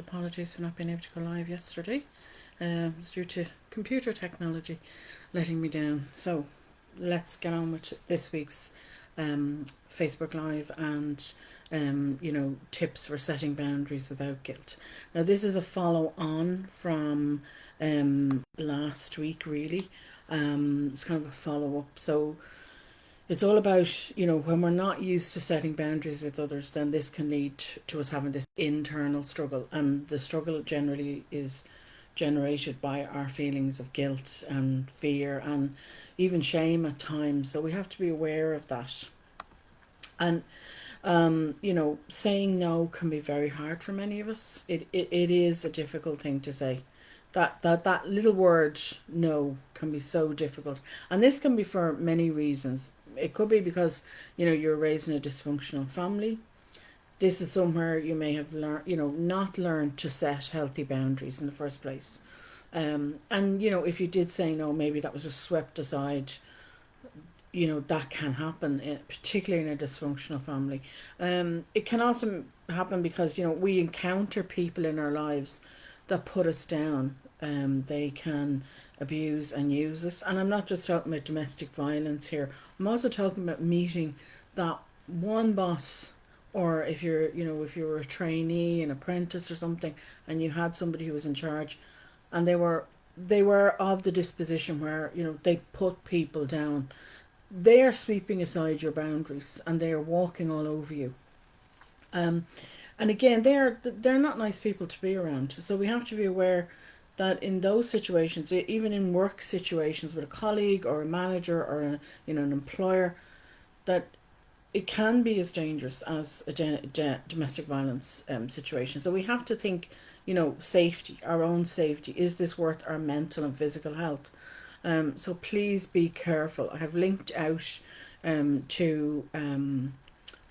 apologies for not being able to go live yesterday. It was due to computer technology letting me down. So let's get on with this week's Facebook Live and tips for setting boundaries without guilt. Now this is a follow on from last week, really. It's kind of a follow up. So it's all about, when we're not used to setting boundaries with others, then this can lead to us having this internal struggle. And the struggle generally is generated by our feelings of guilt and fear and even shame at times. So we have to be aware of that. And, saying no can be very hard for many of us. It is a difficult thing to say. That little word no can be so difficult. And this can be for many reasons. It could be because, you're raised in a dysfunctional family. This is somewhere you may have learned, not learned to set healthy boundaries in the first place. And, if you did say no, maybe that was just swept aside. That can happen, particularly in a dysfunctional family. It can also happen because, we encounter people in our lives that put us down. They can abuse and use us. And I'm not just talking about domestic violence here. I'm also talking about meeting that one boss, or if you're a trainee, an apprentice or something, and you had somebody who was in charge, and they were of the disposition where, they put people down. They are sweeping aside your boundaries and they are walking all over you. And again, they're not nice people to be around. So we have to be aware that in those situations, even in work situations with a colleague or a manager or an employer, that it can be as dangerous as a domestic violence situation. So we have to think, safety, our own safety. Is this worth our mental and physical health? So please be careful. I have linked out to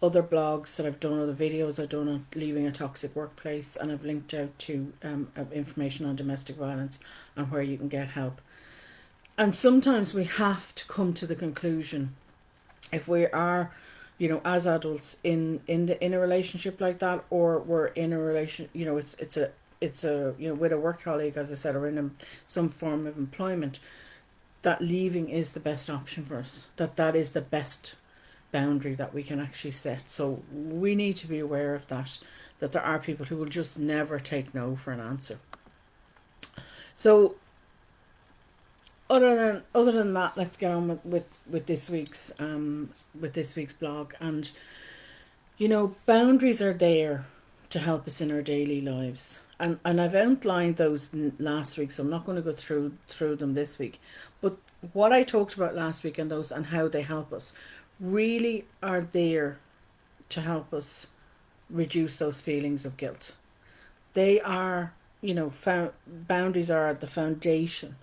other blogs that I've done, other videos I've done on leaving a toxic workplace, and I've linked out to information on domestic violence and where you can get help. And sometimes we have to come to the conclusion, if we are, as adults in a relationship like that, or we're in a relation, it's a with a work colleague, as I said, or in some form of employment, that leaving is the best option for us. That is the best boundary that we can actually set. So we need to be aware of that there are people who will just never take no for an answer. So other than that, let's get on with this week's blog. And boundaries are there to help us in our daily lives, and I've outlined those last week, so I'm not going to go through them this week. But what I talked about last week and those and how they help us really are there to help us reduce those feelings of guilt. They are, boundaries are the foundation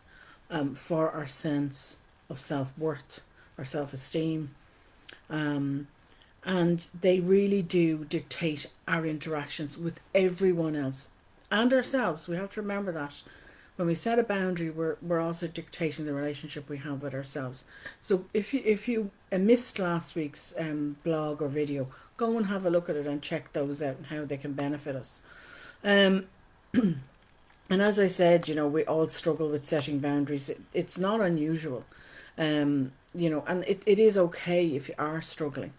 for our sense of self-worth, our self-esteem, and they really do dictate our interactions with everyone else and ourselves. We have to remember that when we set a boundary, we're also dictating the relationship we have with ourselves. So if you missed last week's blog or video, go and have a look at it and check those out and how they can benefit us. And as I said, we all struggle with setting boundaries. It's not unusual, and it is okay if you are struggling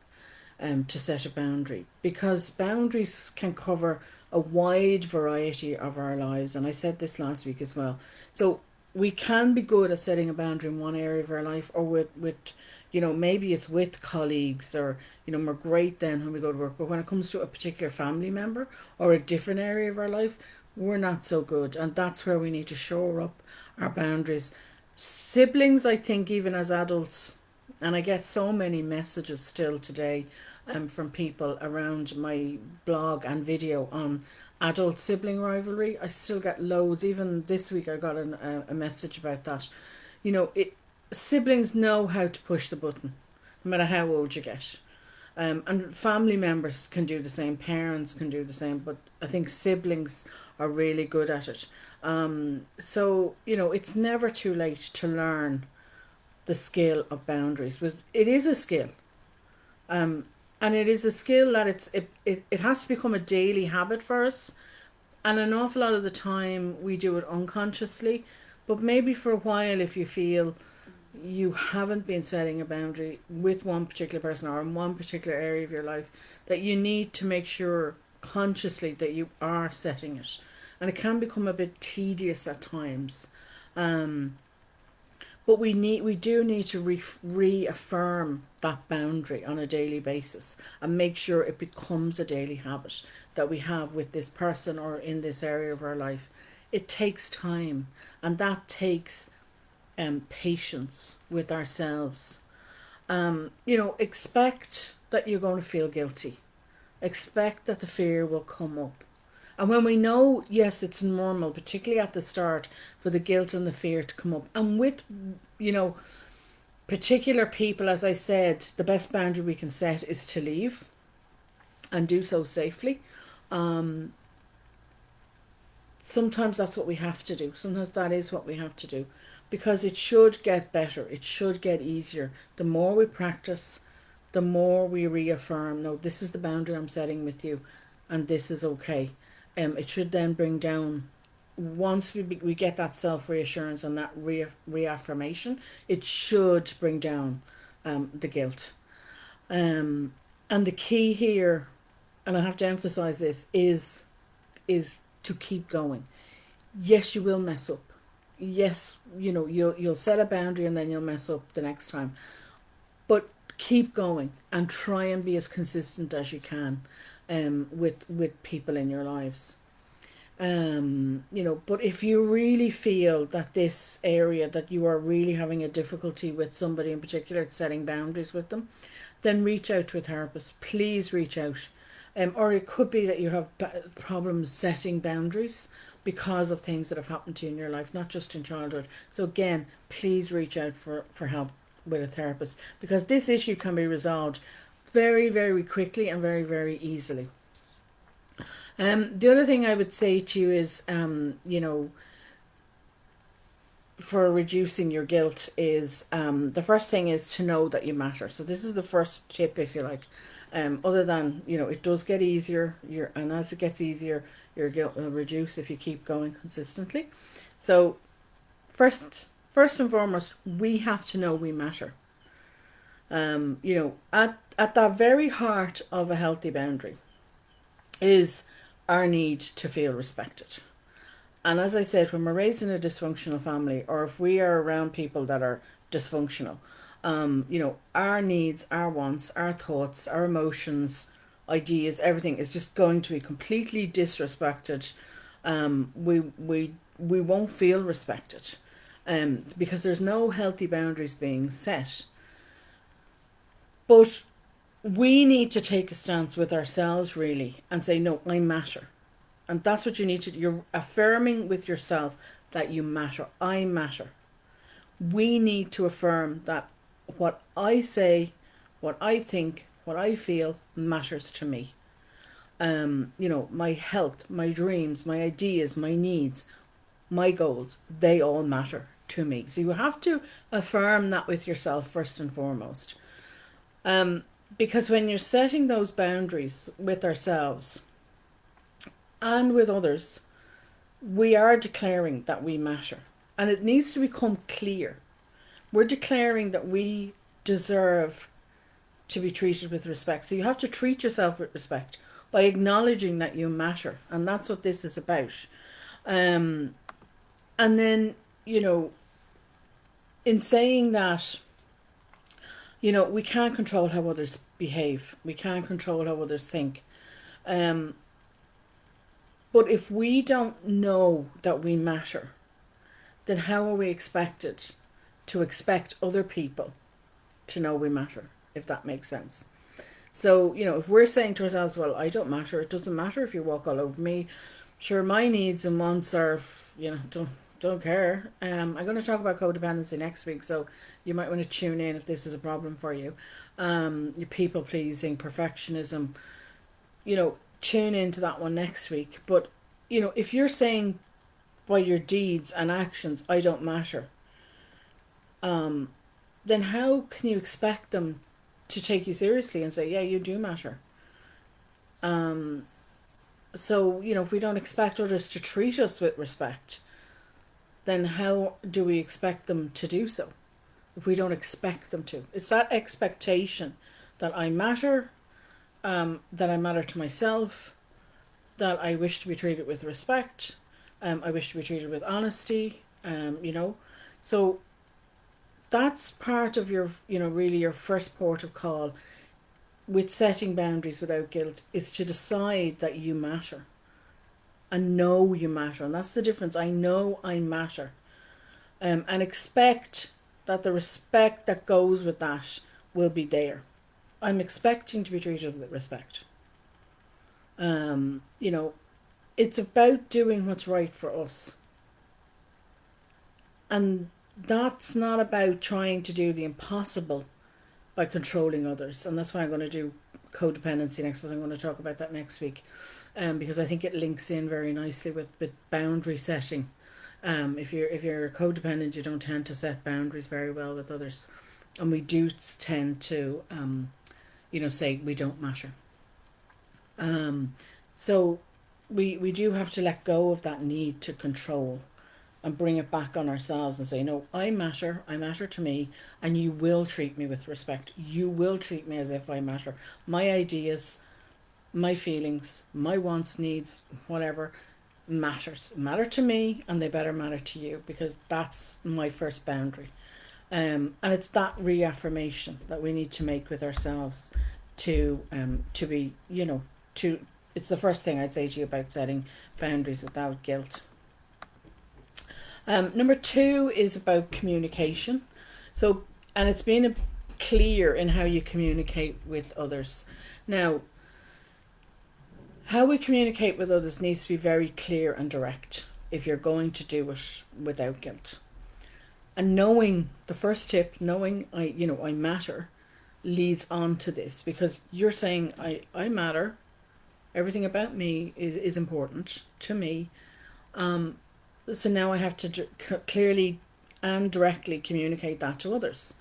to set a boundary, because boundaries can cover a wide variety of our lives. And I said this last week as well. So we can be good at setting a boundary in one area of our life, or with maybe it's with colleagues, or we're great then when we go to work, but when it comes to a particular family member or a different area of our life, we're not so good. And that's where we need to shore up our boundaries. Siblings, I think, even as adults, and I get so many messages still today from people around my blog and video on adult sibling rivalry. I still get loads. Even this week I got a message about that. Siblings know how to push the button, no matter how old you get. And family members can do the same, parents can do the same, but I think siblings are really good at it. So it's never too late to learn the skill of boundaries. It is a skill. And it is a skill that it has to become a daily habit for us. And an awful lot of the time we do it unconsciously, but maybe for a while, if you feel you haven't been setting a boundary with one particular person or in one particular area of your life, that you need to make sure consciously that you are setting it. And it can become a bit tedious at times. Um, but we do need to reaffirm that boundary on a daily basis and make sure it becomes a daily habit that we have with this person or in this area of our life. It takes time, and that takes patience with ourselves. Expect that you're going to feel guilty. Expect that the fear will come up. And when we know, yes, it's normal, particularly at the start, for the guilt and the fear to come up. And with, you know, particular people, as I said, the best boundary we can set is to leave and do so safely. Um, Sometimes that's what we have to do. Sometimes that is what we have to do, because it should get better. It should get easier. The more we practice, the more we reaffirm, no, this is the boundary I'm setting with you, and this is okay. It should then bring down, once we get that self reassurance and that reaffirmation, it should bring down the guilt. Um, and the key here, and I have to emphasize this, is to keep going. Yes, you will mess up. Yes, you'll set a boundary and then you'll mess up the next time. But keep going and try and be as consistent as you can with people in your lives. But if you really feel that this area, that you are really having a difficulty with somebody in particular, setting boundaries with them, then reach out to a therapist. Please reach out. Or it could be that you have problems setting boundaries because of things that have happened to you in your life, not just in childhood. So again, please reach out for help with a therapist, because this issue can be resolved very, very quickly and very, very easily. The other thing I would say to you is, for reducing your guilt is, the first thing is to know that you matter. So this is the first tip, if you like. Other than, it does get easier, and as it gets easier, your guilt will reduce if you keep going consistently. So first and foremost, we have to know we matter. At the very heart of a healthy boundary is our need to feel respected. And as I said, when we're raised in a dysfunctional family, or if we are around people that are dysfunctional, our needs, our wants, our thoughts, our emotions, ideas, everything is just going to be completely disrespected. We won't feel respected, because there's no healthy boundaries being set. But we need to take a stance with ourselves, really, and say, no, I matter. And that's what you need to do. You're affirming with yourself that you matter. I matter. We need to affirm that what I say, what I think, what I feel matters to me. My health, my dreams, my ideas, my needs, my goals, they all matter to me. So you have to affirm that with yourself first and foremost. Because when you're setting those boundaries with ourselves and with others, we are declaring that we matter. And it needs to become clear. We're declaring that we deserve to be treated with respect. So you have to treat yourself with respect by acknowledging that you matter. And that's what this is about. And then, in saying that, we can't control how others behave. We can't control how others think. But if we don't know that we matter, then how are we expected to expect other people to know we matter, if that makes sense? So, if we're saying to ourselves, well, I don't matter, it doesn't matter if you walk all over me. Sure, my needs and wants are, don't care. I'm going to talk about codependency next week, so you might want to tune in if this is a problem for you. Your people pleasing, perfectionism, tune into that one next week. But, if you're saying by your deeds and actions, I don't matter, then how can you expect them to take you seriously and say, yeah, you do matter? So, if we don't expect others to treat us with respect, then how do we expect them to do so if we don't expect them to? It's that expectation that I matter, that I matter to myself, that I wish to be treated with respect, I wish to be treated with honesty, So that's part of your, really your first port of call with setting boundaries without guilt, is to decide that you matter and know you matter. And that's the difference. I know I matter. And expect that the respect that goes with that will be there. I'm expecting to be treated with respect. Um, you know, it's about doing what's right for us. And that's not about trying to do the impossible by controlling others. And that's why I'm going to do codependency next week. I'm going to talk about that next week, because I think it links in very nicely with boundary setting. If you're codependent, you don't tend to set boundaries very well with others, and we do tend to say we don't matter. So we do have to let go of that need to control and bring it back on ourselves and say, no, I matter to me, and you will treat me with respect. You will treat me as if I matter. My ideas, my feelings, my wants, needs, whatever, matter to me, and they better matter to you, because that's my first boundary. And it's that reaffirmation that we need to make with ourselves to be, to it's the first thing I'd say to you about setting boundaries without guilt. Number two is about communication. So, and it's being clear in how you communicate with others. Now, how we communicate with others needs to be very clear and direct if you're going to do it without guilt. And knowing, the first tip, knowing I matter, leads on to this, because you're saying I matter. Everything about me is important to me. So now I have to clearly and directly communicate that to others.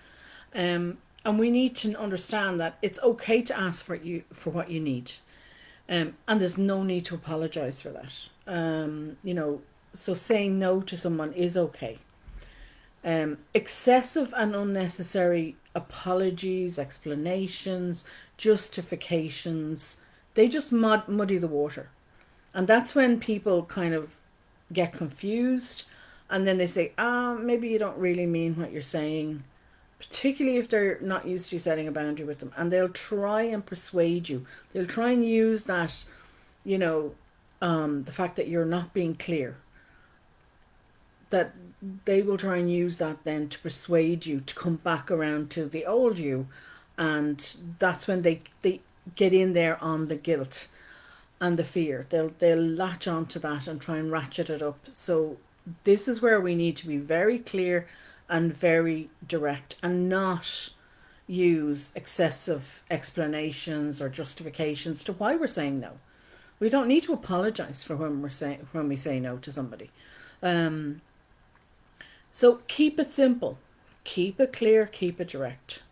And we need to understand that it's okay to ask for what you need. And there's no need to apologize for that. So saying no to someone is okay. Excessive and unnecessary apologies, explanations, justifications, they just muddy the water. And that's when people kind of get confused, and then they say, maybe you don't really mean what you're saying, particularly if they're not used to setting a boundary with them. And they'll try and persuade you. They'll try and use that, the fact that you're not being clear, that they will try and use that then to persuade you to come back around to the old you. And that's when they get in there on the guilt and the fear. They'll latch onto that and try and ratchet it up. So this is where we need to be very clear and very direct, and not use excessive explanations or justifications to why we're saying no. We don't need to apologize for when we say no to somebody. So keep it simple, keep it clear, keep it direct.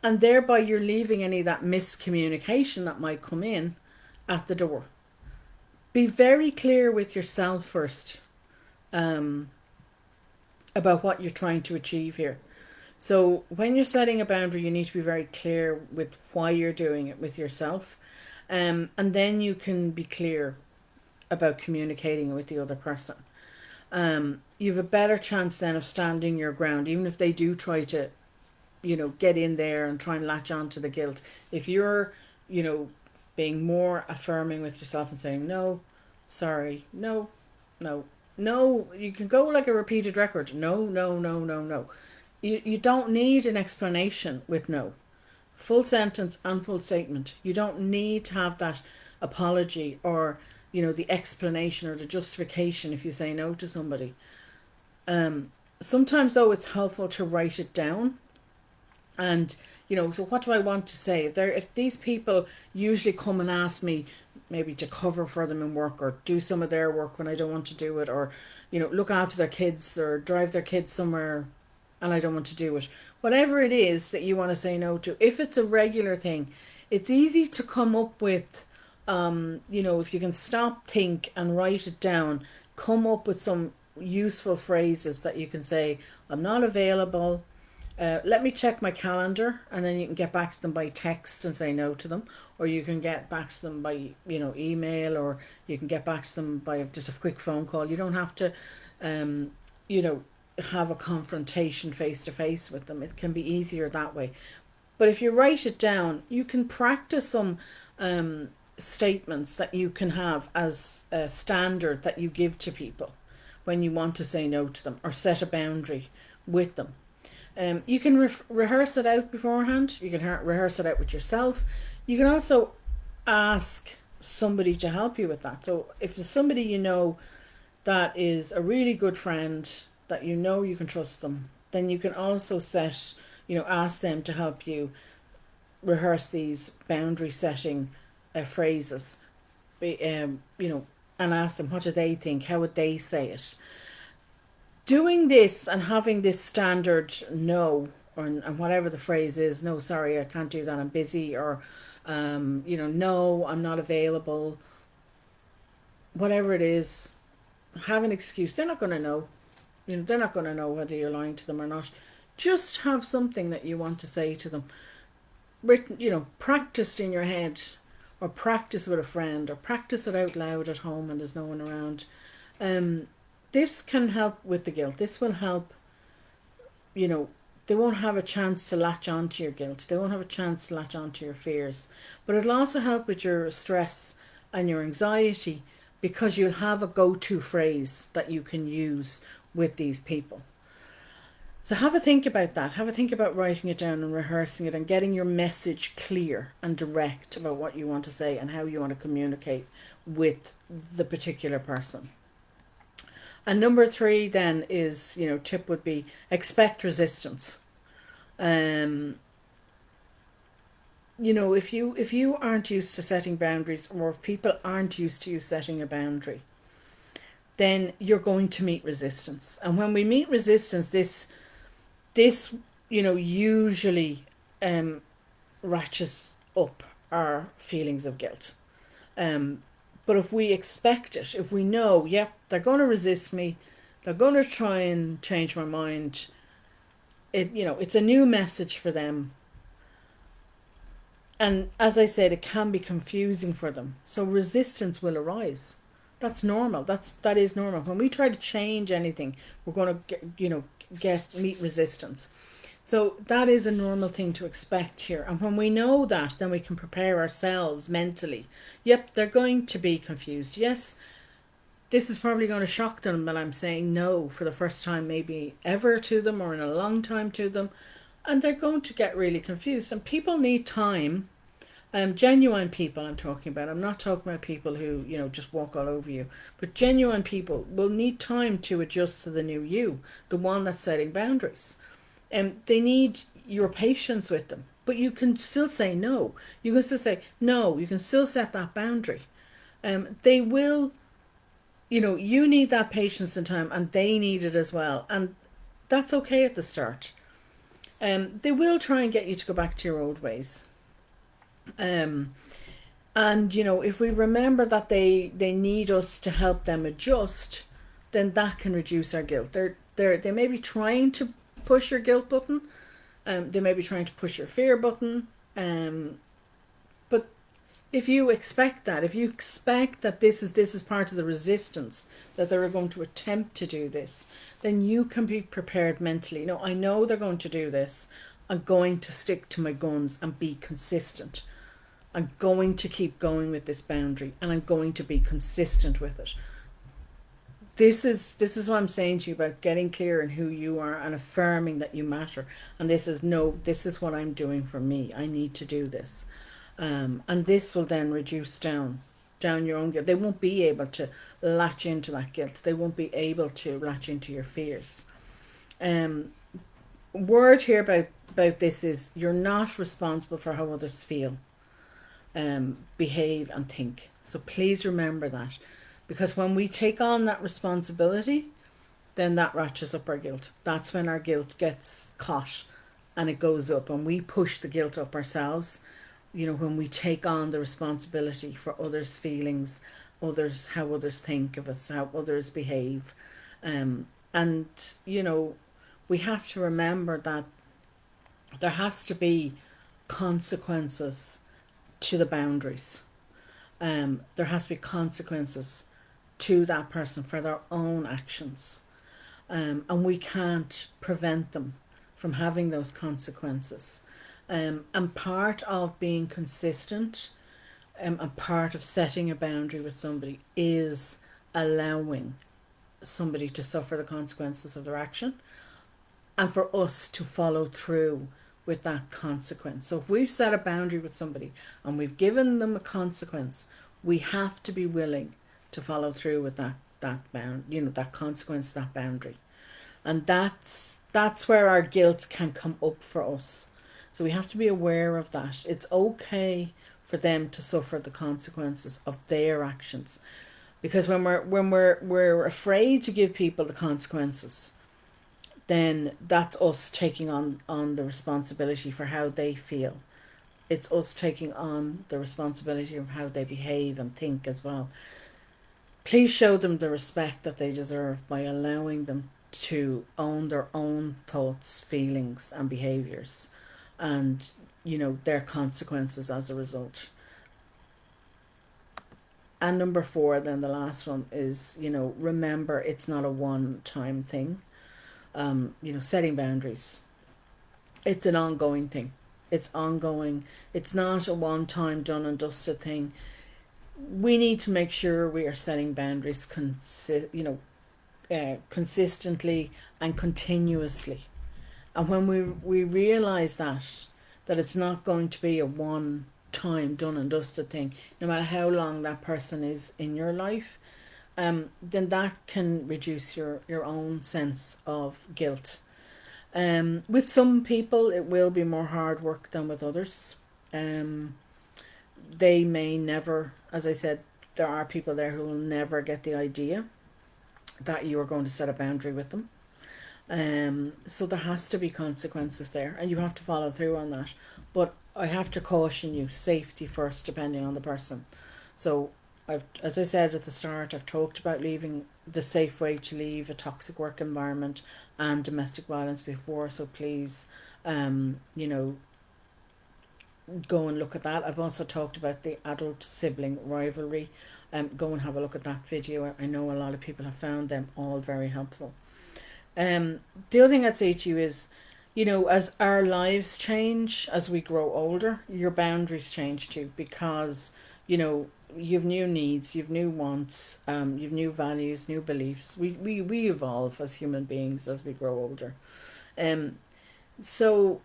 And thereby you're leaving any of that miscommunication that might come in at the door. Be very clear with yourself first, about what you're trying to achieve here. So when you're setting a boundary, you need to be very clear with why you're doing it with yourself. And then you can be clear about communicating with the other person. You have a better chance then of standing your ground, even if they do try to, get in there and try and latch on to the guilt. If you're, being more affirming with yourself and saying, no, sorry, no, no, no, you can go like a repeated record. No, no, no, no, no. You don't need an explanation with no. Full sentence and full statement. You don't need to have that apology or, the explanation or the justification if you say no to somebody. Sometimes though it's helpful to write it down. And so what do I want to say? If these people usually come and ask me maybe to cover for them in work, or do some of their work when I don't want to do it, or look after their kids or drive their kids somewhere and I don't want to do it, whatever it is that you want to say no to, if it's a regular thing, it's easy to come up with If you can stop, think, and write it down, come up with some useful phrases that you can say, I'm not available. Let me check my calendar, and then you can get back to them by text and say no to them, or you can get back to them by email, or you can get back to them by just a quick phone call. You don't have to, um, you know, have a confrontation face to face with them. It can be easier that way. But if you write it down, you can practice some statements that you can have as a standard that you give to people when you want to say no to them or set a boundary with them. You can rehearse it out beforehand. You can rehearse it out with yourself. You can also ask somebody to help you with that. So if there's somebody that is a really good friend, that you can trust them, then you can also ask them to help you rehearse these boundary setting phrases, and ask them, what do they think? How would they say it? Doing this and having this standard no, and whatever the phrase is, no, sorry, I can't do that, I'm busy, or no, I'm not available, whatever it is, have an excuse. They're not going to know. They're not going to know whether you're lying to them or not. Just have something that you want to say to them written, practiced in your head, or practice with a friend, or practice it out loud at home when there's no one around. This can help with the guilt. This will help, they won't have a chance to latch onto your guilt. They won't have a chance to latch onto your fears. But it'll also help with your stress and your anxiety, because you'll have a go-to phrase that you can use with these people. So have a think about that. Have a think about writing it down and rehearsing it and getting your message clear and direct about what you want to say and how you want to communicate with the particular person. And number 3 then is, tip would be expect resistance. If you aren't used to setting boundaries, or if people aren't used to you setting a boundary, then you're going to meet resistance. And when we meet resistance, this usually ratchets up our feelings of guilt. But if we expect it, if we know, they're going to resist me, they're going to try and change my mind, it's a new message for them. And as I said, it can be confusing for them. So resistance will arise. That's normal. That is normal. When we try to change anything, we're going to meet resistance. So that is a normal thing to expect here. And when we know that, then we can prepare ourselves mentally. Yep, they're going to be confused. Yes, this is probably going to shock them that I'm saying no for the first time, maybe ever, to them, or in a long time to them. And they're going to get really confused. And people need time. Genuine people I'm talking about. I'm not talking about people who, just walk all over you. But genuine people will need time to adjust to the new you, the one that's setting boundaries. They need your patience with them. But you can still say no. You can still say no. You can still set that boundary. They will, you need that patience and time, and they need it as well. And that's okay at the start. They will try and get you to go back to your old ways. And if we remember that they need us to help them adjust, then that can reduce our guilt. They may be trying to push your guilt button, they may be trying to push your fear button, but if you expect that this is part of the resistance, that they're going to attempt to do this, then you can be prepared mentally. I know they're going to do this. I'm going to stick to my guns and be consistent. I'm going to keep going with this boundary, and I'm going to be consistent with it. This is what I'm saying to you about getting clear in who you are and affirming that you matter. And this is what I'm doing for me. I need to do this. And this will then reduce down your own guilt. They won't be able to latch into that guilt. They won't be able to latch into your fears. Word here about this is, you're not responsible for how others feel, behave and think. So please remember that, because when we take on that responsibility, then that ratchets up our guilt. That's when our guilt gets caught and it goes up, and we push the guilt up ourselves. when we take on the responsibility for others' feelings, how others think of us, how others behave. And, we have to remember that there has to be consequences to the boundaries. There has to be consequences to that person for their own actions. And we can't prevent them from having those consequences. And part of being consistent and part of setting a boundary with somebody is allowing somebody to suffer the consequences of their action and for us to follow through with that consequence. So if we've set a boundary with somebody and we've given them a consequence, we have to be willing to follow through with that consequence, that boundary. And that's where our guilt can come up for us. So we have to be aware of that. It's okay for them to suffer the consequences of their actions, because when we're afraid to give people the consequences, then that's us taking on the responsibility for how they feel. It's us taking on the responsibility of how they behave and think as well. Please show them the respect that they deserve by allowing them to own their own thoughts, feelings, and behaviours, and their consequences as a result. And number 4, then the last one is, remember it's not a one-time thing. Setting boundaries. It's an ongoing thing. It's ongoing. It's not a one-time done and dusted thing. We need to make sure we are setting boundaries consistently and continuously. And when we realize that it's not going to be a one time done and dusted thing, no matter how long that person is in your life, then that can reduce your own sense of guilt. With some people it will be more hard work than with others. They may never, as I said, there are people there who will never get the idea that you are going to set a boundary with them. So there has to be consequences there, and you have to follow through on that. But I have to caution you, safety first, depending on the person. So as I said at the start, I've talked about leaving, the safe way to leave a toxic work environment and domestic violence before. So please, go and look at that. I've also talked about the adult sibling rivalry. Go and have a look at that video. I know a lot of people have found them all very helpful. The other thing I'd say to you is, as our lives change, as we grow older, your boundaries change too, because, you've new needs, you've new wants, you've new values, new beliefs. We evolve as human beings as we grow older. So,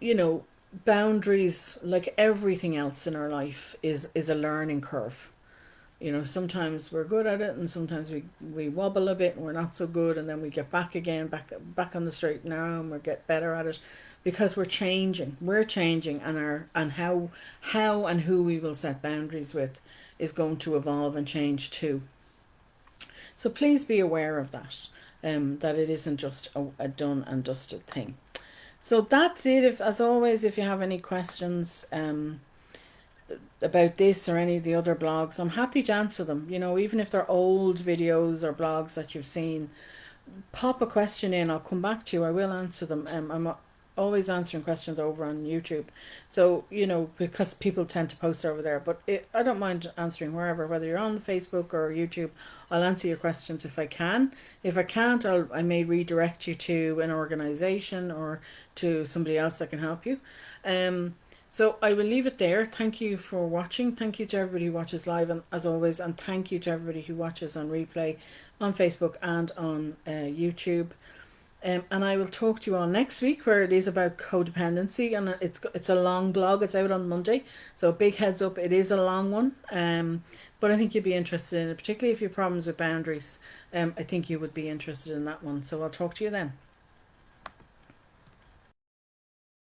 boundaries, like everything else in our life, is a learning curve. Sometimes we're good at it, and sometimes we wobble a bit and we're not so good, and then we get back again, back on the straight and narrow, and we get better at it, because we're changing, and how and who we will set boundaries with is going to evolve and change too. So please be aware of that, that it isn't just a done and dusted thing. So that's it. As always, if you have any questions about this or any of the other blogs, I'm happy to answer them. Even if they're old videos or blogs that you've seen, pop a question in. I'll come back to you. I will answer them. I'm always answering questions over on YouTube. So, because people tend to post over there. But I don't mind answering wherever, whether you're on the Facebook or YouTube. I'll answer your questions if I can. If I can't, I may redirect you to an organisation or to somebody else that can help you. So I will leave it there. Thank you for watching. Thank you to everybody who watches live, and as always, and thank you to everybody who watches on replay on Facebook and on YouTube. And I will talk to you all next week, where it is about codependency, and it's a long blog. It's out on Monday, so big heads up, it is a long one. But I think you'd be interested in it, particularly if you have problems with boundaries. I think you would be interested in that one. So I'll talk to you then.